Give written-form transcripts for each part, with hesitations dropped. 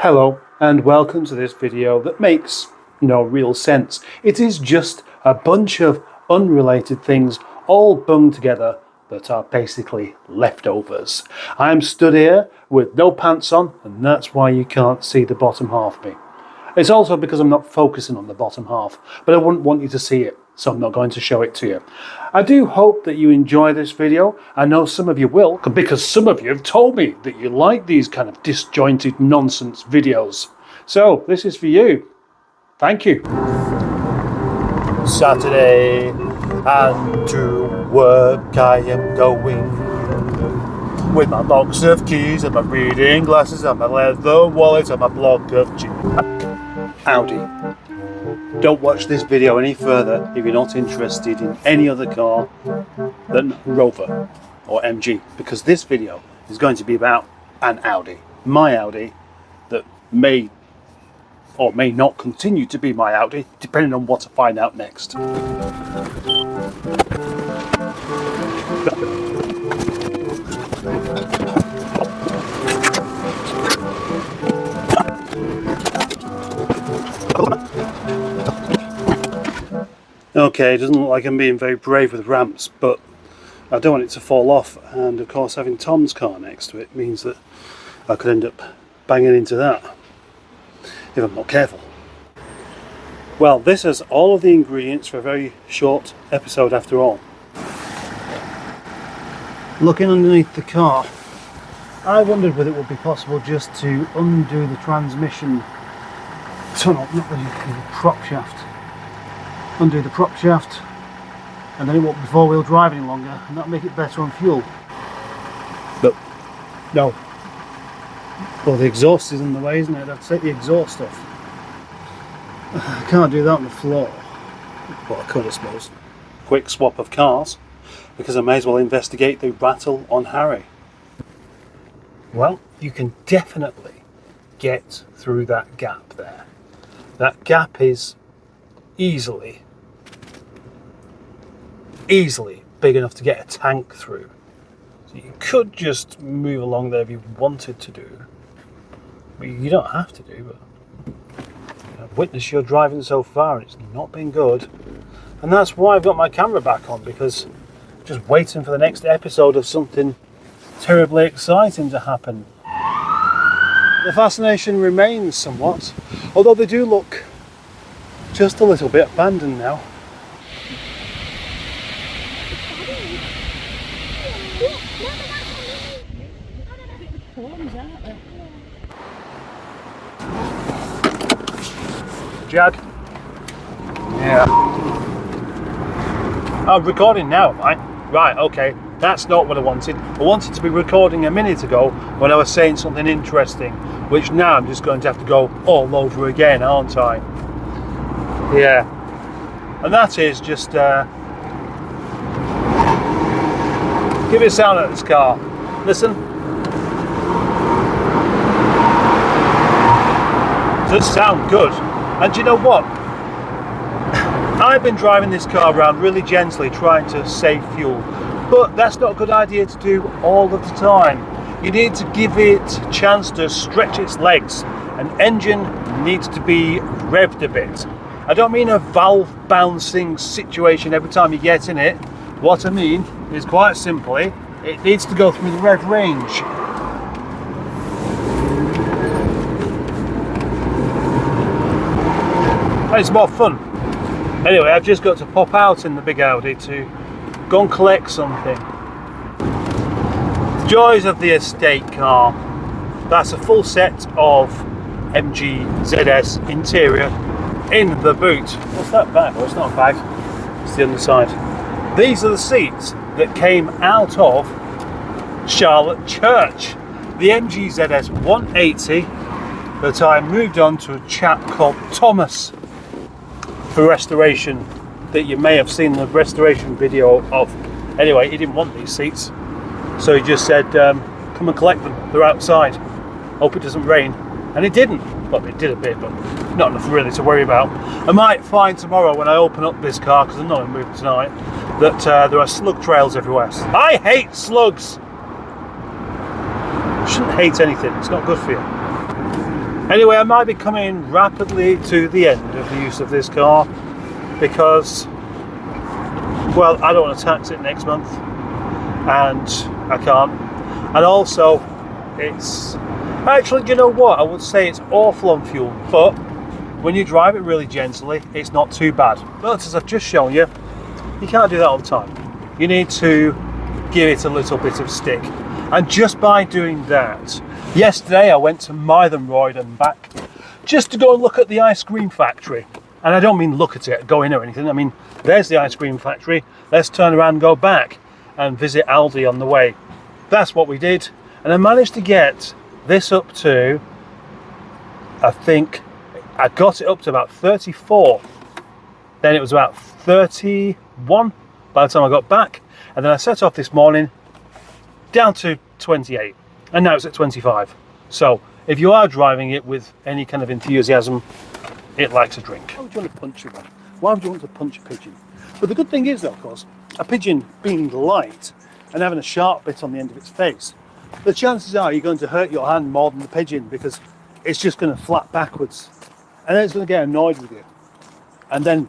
Hello and welcome to this video that makes no real sense. It is just a bunch of unrelated things all bunged together that are basically leftovers. I am stood here with no pants on, and that's why you can't see the bottom half of me. It's also because I'm not focusing on the bottom half, but I wouldn't want you to see it, so I'm not going to show it to you. I do hope that you enjoy this video. I know some of you will, because some of you have told me that you like these kind of disjointed nonsense videos. So this is for you. Thank you. Saturday, and to work I am going, with my box of keys and my reading glasses and my leather wallet and my block of cheese. Audi. Don't watch this video any further if you're not interested in any other car than Rover or MG, because this video is going to be about an Audi, my Audi, that may or may not continue to be my Audi, depending on what I find out next. Okay, it doesn't look like I'm being very brave with ramps, but I don't want it to fall off, and of course having Tom's car next to it means that I could end up banging into that if I'm not careful. Well, this has all of the ingredients for a very short episode after all. Looking underneath the car, I wondered whether it would be possible just to undo the transmission tunnel, not the prop shaft. Undo the prop shaft, and then it won't be four-wheel drive any longer, and that'll make it better on fuel. But no. Well, the exhaust is in the way, isn't it? I'd have to take the exhaust off. I can't do that on the floor. Well, I could, I suppose. Quick swap of cars, because I may as well investigate the rattle on Harry. Well, you can definitely get through that gap there. That gap is easily big enough to get a tank through. So you could just move along there if you wanted to do. But you don't have to do, but I've witnessed your driving so far and it's not been good. And that's why I've got my camera back on, because I'm just waiting for the next episode of something terribly exciting to happen. The fascination remains somewhat, although they do look just a little bit abandoned now. Jag? Yeah. I'm recording now, am I? Right, okay. That's not what I wanted. I wanted to be recording a minute ago when I was saying something interesting, which now I'm just going to have to go all over again, aren't I? Yeah. And that is just give it a sound at this car. Listen. Does sound good. And do you know what? I've been driving this car around really gently, trying to save fuel, but that's not a good idea to do all of the time. You need to give it a chance to stretch its legs. An engine needs to be revved a bit. I don't mean a valve bouncing situation every time you get in it. What I mean is, quite simply, it needs to go through the rev range. And it's more fun. Anyway, I've just got to pop out in the big Audi to go and collect something. The joys of the estate car. That's a full set of MG ZS interior in the boot. What's that bag? Oh, it's not a bag, it's the underside. These are the seats that came out of Charlotte Church. The MG ZS 180 that I moved on to a chap called Thomas for restoration, that you may have seen the restoration video of. Anyway, he didn't want these seats, so he just said, come and collect them, they're outside. Hope it doesn't rain. And it didn't. Well, it did a bit, but not enough really to worry about. I might find tomorrow when I open up this car, because I'm not going to move tonight, that there are slug trails everywhere. I hate slugs! You shouldn't hate anything, it's not good for you. Anyway, I might be coming rapidly to the end of the use of this car because, well, I don't want to tax it next month and I can't. And also, it's actually, do you know what? I would say it's awful on fuel, but when you drive it really gently, it's not too bad. But as I've just shown you, you can't do that all the time. You need to give it a little bit of stick. And just by doing that, yesterday I went to Mythenroyd and back just to go and look at the ice cream factory. And I don't mean look at it, go in or anything. I mean, there's the ice cream factory. Let's turn around and go back and visit Aldi on the way. That's what we did. And I managed to get this up to, I think, I got it up to about 34. Then it was about 31 by the time I got back. And then I set off this morning down to 28. And now it's at 25. So if you are driving it with any kind of enthusiasm, it likes a drink. Why would you want to punch a one? Why would you want to punch a pigeon? But the good thing is, though, of course, a pigeon being light and having a sharp bit on the end of its face, the chances are you're going to hurt your hand more than the pigeon because it's just going to flap backwards. And then it's going to get annoyed with you. And then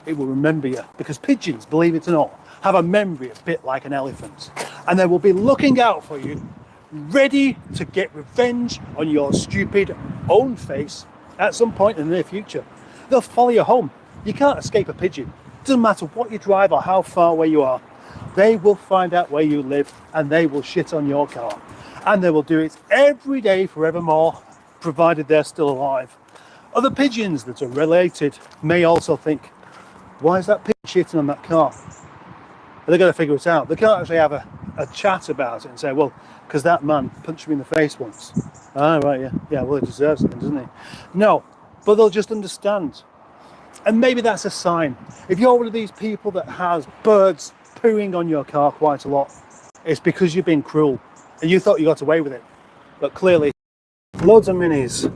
it will remember you. Because pigeons, believe it or not, have a memory a bit like an elephant. And they will be looking out for you, ready to get revenge on your stupid own face at some point in the near future. They'll follow you home. You can't escape a pigeon. Doesn't matter what you drive or how far away you are. They will find out where you live and they will shit on your car. And they will do it every day forevermore, provided they're still alive. Other pigeons that are related may also think, why is that pigeon shitting on that car? And they're going to figure it out. They can't actually have a chat about it and say, well, because that man punched me in the face once. Ah, right, yeah. Yeah, well, he deserves it, doesn't he? No, but they'll just understand. And maybe that's a sign. If you're one of these people that has birds pooing on your car quite a lot, it's because you've been cruel and you thought you got away with it. But clearly, loads of minis.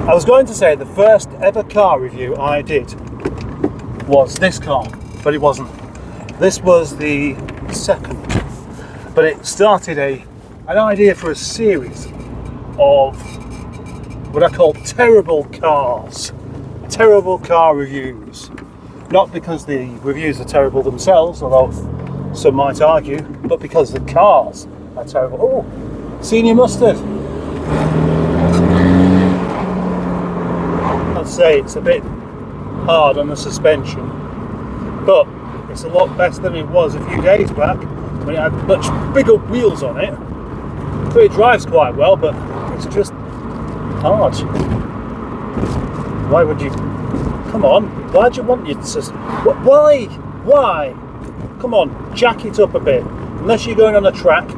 I was going to say the first ever car review I did was this car, but it wasn't. This was the second, but it started an idea for a series of what I call terrible cars, terrible car reviews. Not because the reviews are terrible themselves, although some might argue, but because the cars are terrible. Oh, senior mustard. I'd say it's a bit hard on the suspension, but it's a lot better than it was a few days back when it had much bigger wheels on it. So it drives quite well, but it's just hard. Why would you? Come on, why do you want your Why? Come on, jack it up a bit. Unless you're going on a track,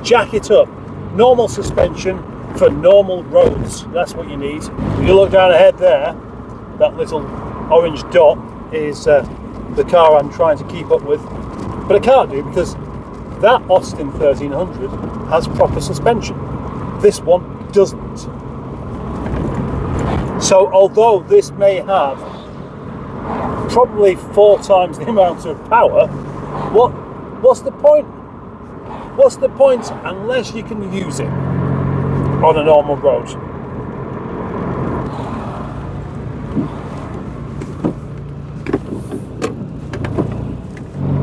jack it up. Normal suspension for normal roads. That's what you need. If you look down ahead there, that little orange dot is the car I'm trying to keep up with. But I can't do because that Austin 1300 has proper suspension. This one doesn't. So although this may have probably 4 times the amount of power, what's the point? What's the point unless you can use it on a normal road?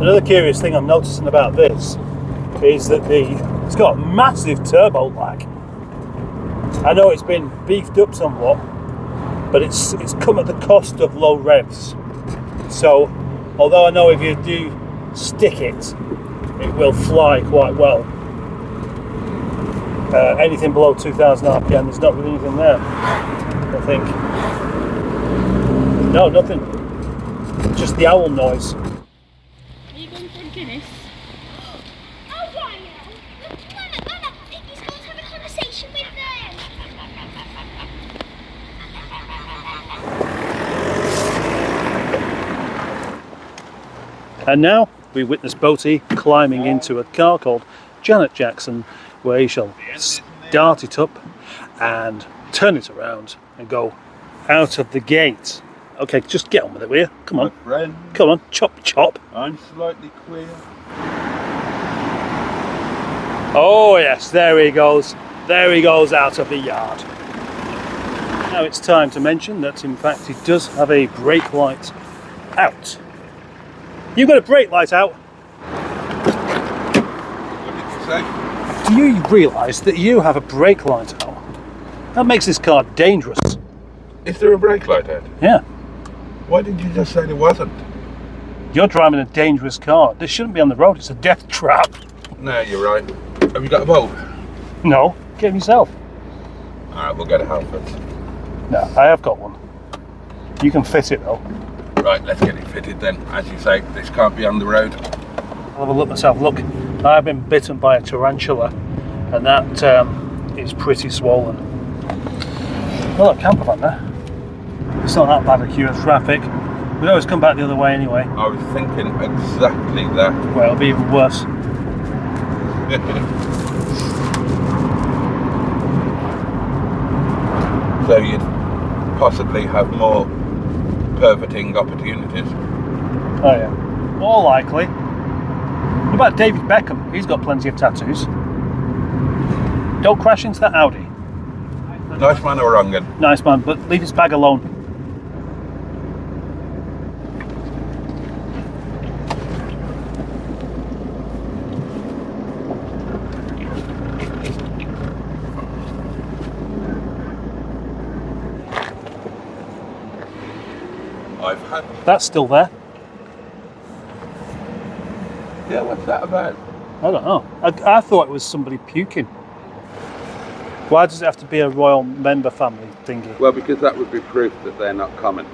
Another curious thing I'm noticing about this is that it's got massive turbo lag. I know it's been beefed up somewhat, but it's come at the cost of low revs. So although I know if you do stick it, it will fly quite well. Anything below 2000 RPM, there's not really anything there, I think. No, nothing. Just the owl noise. Are you going for a Guinness? Oh, yeah, yeah. Look, he's going to have a conversation with them. And now we witness Boaty climbing into a car called Janet Jackson, where he shall start it up and turn it around and go out of the gate. Okay, just get on with it, will you? Come on. My friend, come on, chop chop. I'm slightly queer. Oh yes, there he goes. There he goes out of the yard. Now it's time to mention that in fact it does have a brake light out. You've got a brake light out. What did you say? Do you realise that you have a brake light out? That makes this car dangerous. Is there a brake light out? Yeah. Why did you just say there wasn't? You're driving a dangerous car. This shouldn't be on the road. It's a death trap. No, you're right. Have you got a bolt? No, get him yourself. Alright, we'll go to Halfords. No, I have got one. You can fit it though. Right, let's get it fitted then. As you say, this can't be on the road. I'll have a look myself. Look, I've been bitten by a tarantula and that is pretty swollen. Well, a camper van there. It's not that bad a queue of traffic. We'd always come back the other way anyway. I was thinking exactly that. Well, it'll be even worse. So you'd possibly have more perverting opportunities. Oh yeah, more likely. What about David Beckham? He's got plenty of tattoos. Don't crash into that Audi. Nice man or wrong un? Nice man, but leave his bag alone. I've had. That's still there. Yeah, what's that about? I don't know. I thought it was somebody puking. Why does it have to be a royal member family thingy? Well, because that would be proof that they're not common.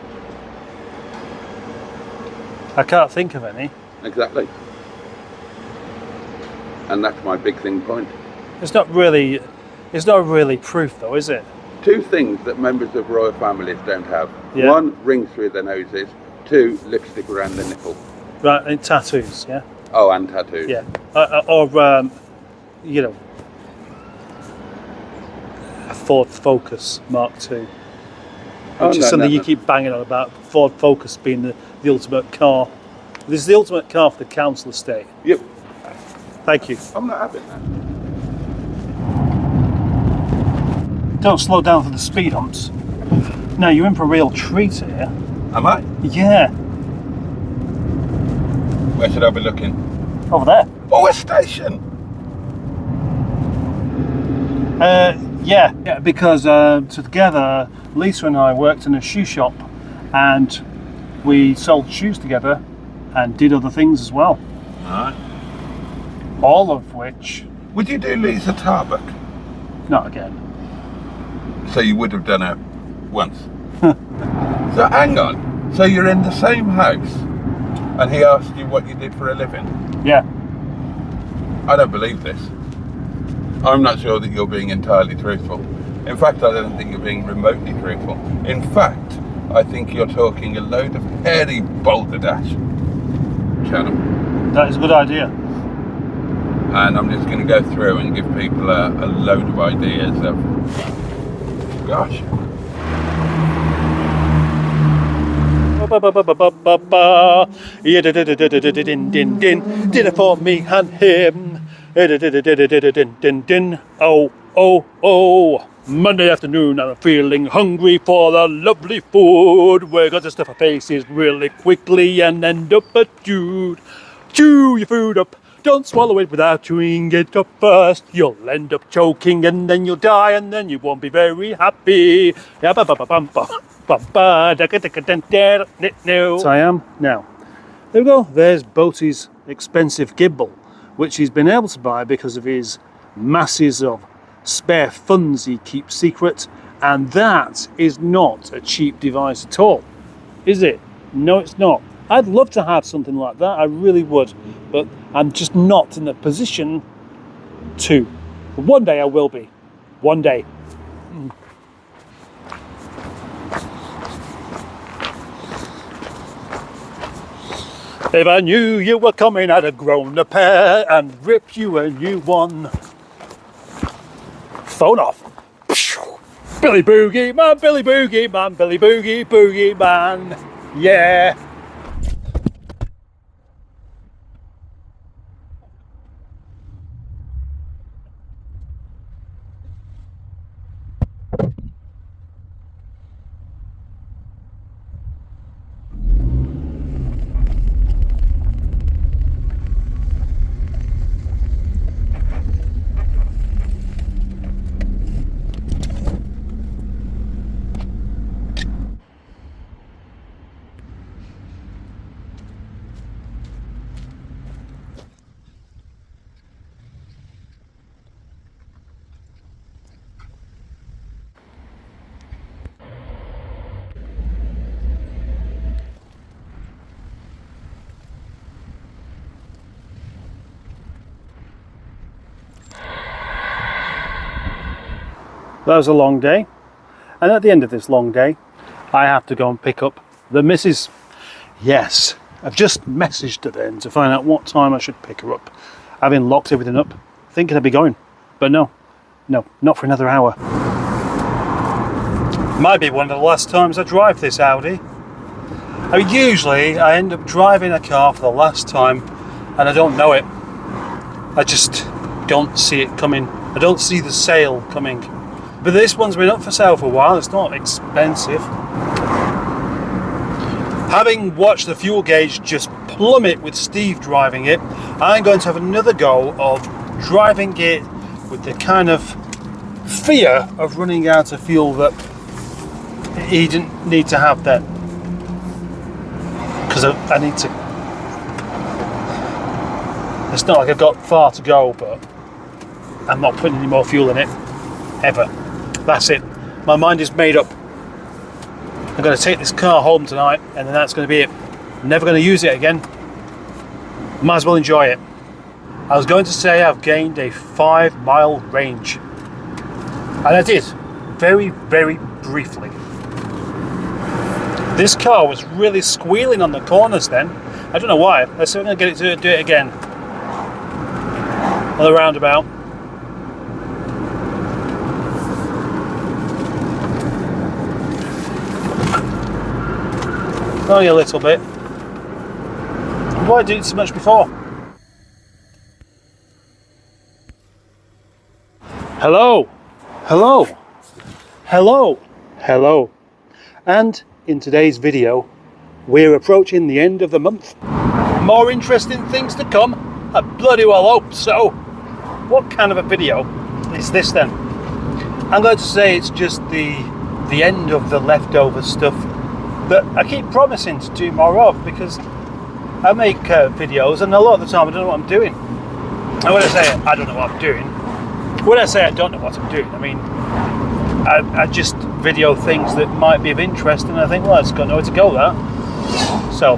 I can't think of any. Exactly. And that's my big thing point. It's not really proof though, is it? Two things that members of royal families don't have. Yeah. One, rings through their noses. Two, lipstick around the nipple. Right, and tattoos, yeah? Oh, and tattoos. Yeah. Or you know, a Ford Focus Mark II. Which is something you keep banging on about. Ford Focus being the ultimate car. This is the ultimate car for the council estate. Yep. Thank you. I'm not having that. Don't slow down for the speed humps. No, you're in for a real treat here. Am I? Yeah. Where should I be looking? Over there. Oh, a station! Yeah, because together Lisa and I worked in a shoe shop and we sold shoes together and did other things as well. Alright. All of which, Would you do Lisa Tarbuck? not again. So you would have done her once. So hang on. So you're in the same house and he asked you what you did for a living? Yeah. I don't believe this. I'm not sure that you're being entirely truthful. In fact, I don't think you're being remotely truthful. In fact, I think you're talking a load of hairy balderdash. Channel. That is a good idea. And I'm just going to go through and give people a load of ideas of, gosh. Dinner for me and him. Oh, oh, oh. Monday afternoon, I'm feeling hungry for the lovely food. We're going to stuff our faces really quickly and end up a chewed. Chew your food up. Don't swallow it without chewing it up first. You'll end up choking and then you'll die and then you won't be very happy. So I am now. There we go. There's Boaty's expensive gimbal, which he's been able to buy because of his masses of spare funds he keeps secret, and that is not a cheap device at all, is it? No, it's not. I'd love to have something like that, I really would, but I'm just not in the position to. One day I will be. One day. If I knew you were coming, I'd have grown a pair and ripped you a new one. Phone off. Billy Boogie Man, Billy Boogie Man, Billy Boogie, Boogie Man. Yeah. That was a long day, and at the end of this long day I have to go and pick up the missus. Yes, I've just messaged her then to find out what time I should pick her up, having locked everything up, thinking I'd be going, but no, not for another hour. Might be one of the last times I drive this Audi. I mean, usually I end up driving a car for the last time and I don't know it. I just don't see it coming. I don't see the sale coming. But this one's been up for sale for a while. It's not expensive. Having watched the fuel gauge just plummet with Steve driving it, I'm going to have another go of driving it with the kind of fear of running out of fuel that he didn't need to have then. Because I need to... It's not like I've got far to go, but I'm not putting any more fuel in it. Ever. That's it. My mind is made up. I'm going to take this car home tonight and then that's going to be it. I'm never going to use it again. Might as well enjoy it. I was going to say I've gained a 5-mile range. And I did. Very, very briefly. This car was really squealing on the corners then. I don't know why. Let's see if I'm going to get it to do it again. On the roundabout. Only a little bit. Why did it so much before? Hello, hello, hello, hello. And in today's video, we're approaching the end of the month. More interesting things to come. I bloody well hope so. What kind of a video is this then? I'm going to say it's just the end of the leftover stuff that I keep promising to do more of, because I make videos and a lot of the time I don't know what I'm doing. And when I say I don't know what I'm doing, when I say I don't know what I'm doing, I mean I just video things that might be of interest and I think, well, it's got nowhere to go that. So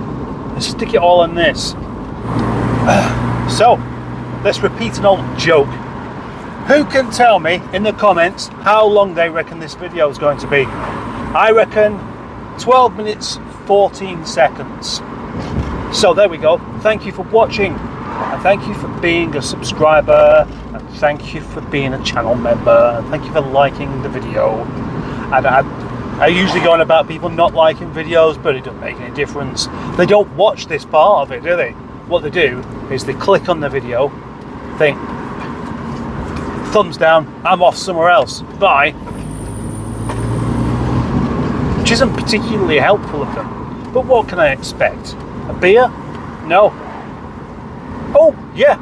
let's stick it all on this. So let's repeat an old joke. Who can tell me in the comments how long they reckon this video is going to be? I reckon 12 minutes 14 seconds. So there we go. Thank you for watching, and thank you for being a subscriber, and thank you for being a channel member, and thank you for liking the video. And I usually go on about people not liking videos, but it doesn't make any difference. They don't watch this part of it, do they? What they do is they click on the video, think, thumbs down, I'm off somewhere else, bye. Which isn't particularly helpful of them. But what can I expect? A beer? No. Oh, yeah.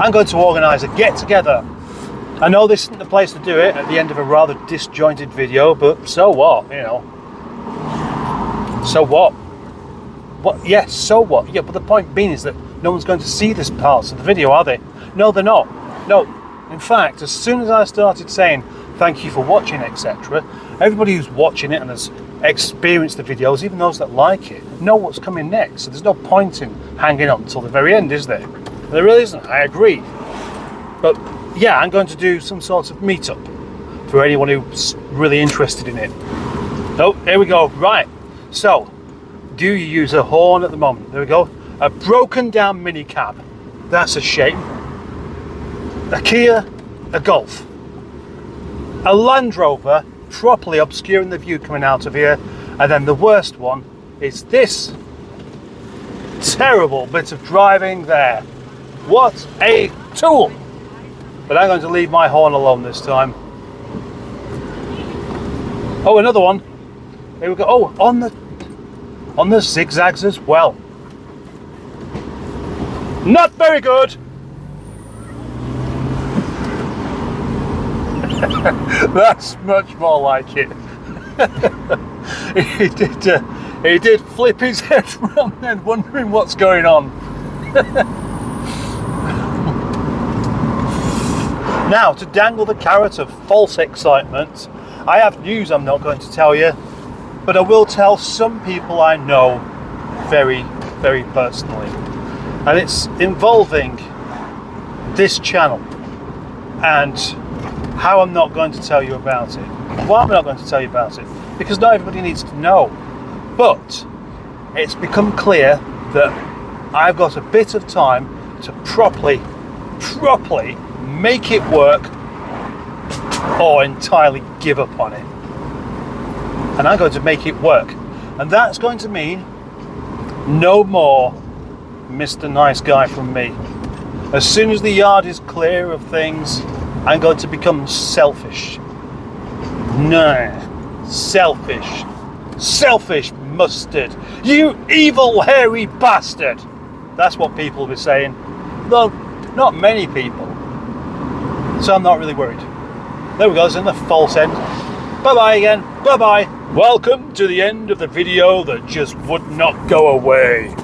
I'm going to organise a get-together. I know this isn't the place to do it at the end of a rather disjointed video, but so what, you know. So what? What? Yes, so what? Yeah, but the point being is that no one's going to see this parts of the video, are they? No, they're not. No. In fact, as soon as I started saying thank you for watching, etc., everybody who's watching it and has experienced the videos, even those that like it, know what's coming next. So there's no point in hanging on until the very end, is there? There really isn't, I agree. But yeah, I'm going to do some sort of meetup for anyone who's really interested in it. Oh, here we go. Right. So, do you use a horn at the moment? There we go. A broken down minicab. That's a shame. A Kia, a Golf. A Land Rover properly obscuring the view coming out of here, and then the worst one is this terrible bit of driving there. What a tool! But I'm going to leave my horn alone this time. Oh, another one. Here we go. Oh, on the zigzags as well. Not very good. That's much more like it. He did flip his head around then, wondering what's going on. Now, to dangle the carrot of false excitement, I have news I'm not going to tell you, but I will tell some people I know very, very personally. And it's involving this channel. and how I'm not going to tell you about it. Why am I not going to tell you about it? Because not everybody needs to know. But it's become clear that I've got a bit of time to properly make it work or entirely give up on it. And I'm going to make it work. And that's going to mean no more Mr. Nice Guy from me. As soon as the yard is clear of things, I'm going to become selfish. Nah, selfish. Selfish mustard. You evil hairy bastard. That's what people will be saying. Though not many people. So I'm not really worried. There we go, it's in the false end. Bye-bye again. Bye-bye. Welcome to the end of the video that just would not go away.